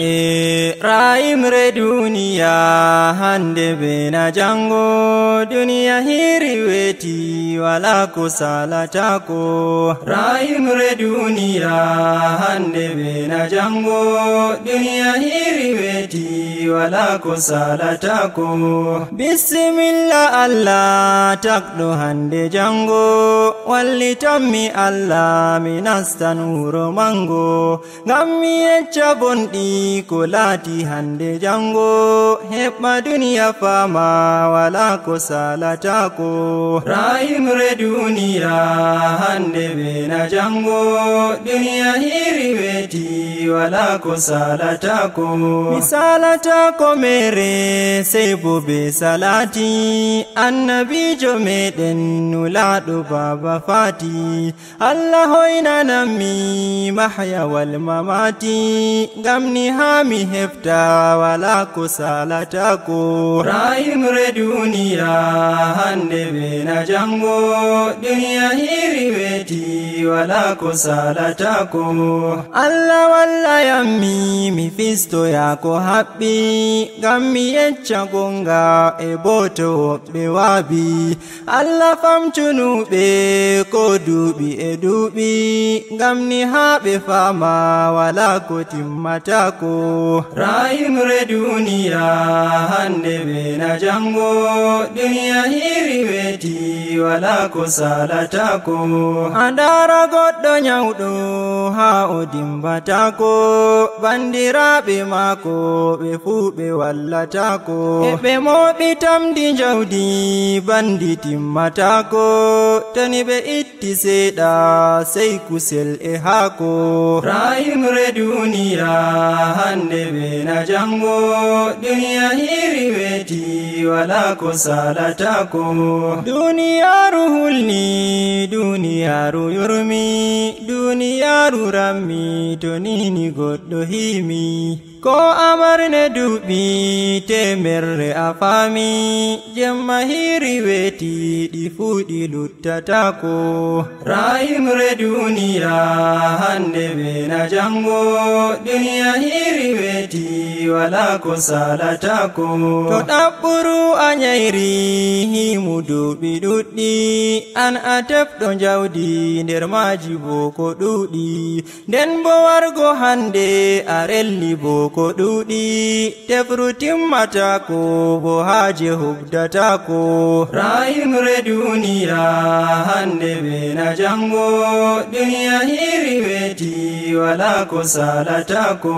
Raimre duniya hande bena jango duniya hiri weti wala ko salatako. Raimre duniya hande bena jango duniya hiri weti wala ko salatako. Bismillah Allah takdo hande jango walli tammi Allah minasta nuro mango gammi ecca bondi ko lati hande jango heɓma duniya fama wala ko salatako. Raimre duniya hande bena jango duniya hiri weti wala ko salatako. Mi salatako mere sey bo be salati annabijo meɗen nulaɗo baba fati Allah hoynanammi mahya wal mamati gamni hami hefta wala ko salatako. Raimre duniya hande bena jango duniya hiri weti wala ko salatako. Allah walla yammi mi fisto yako haɓɓi gammi yecca gonga e boto woɓɓe wabi Allah famtunuɓe ko duuɓi e duuɓi gamni haɓe fama wala ko timmatako. Raimre duniya hande bena jango duniya hiri weti wala ko salatako. Andara goɗɗo nyawɗo ha o dimbatako bandiraɓe mako ɓe fuu ɓe wallatako e ɓe moɓi tamdi jawdi bandi timmatako tani ɓe itti seeɗa sey kusel e haako. Raimre duniya hande bena jango duniya hiri weti wala ko salatako. Duniyaru hulni duniyaru yurmi duniyaru rammi to nini goɗɗo himi ko amarne duuɓi temerre a faami jemma hiri weti ɗi fuɗi luttatako. Raimre duniya hande bena jango duniya hiri weti wala ko salatako. To ɗaɓɓuru a nyayri himu duuɓi ɗuɗɗi an a tefɗo jawdi nder maji bo ko ɗuuɗi nden bo wargo hande a relli bo ko ɗuuɗi tefru timmatako bo haaje hubdatako. Raimre duniya hande bena jango duniya hiri weti wala ko salatako.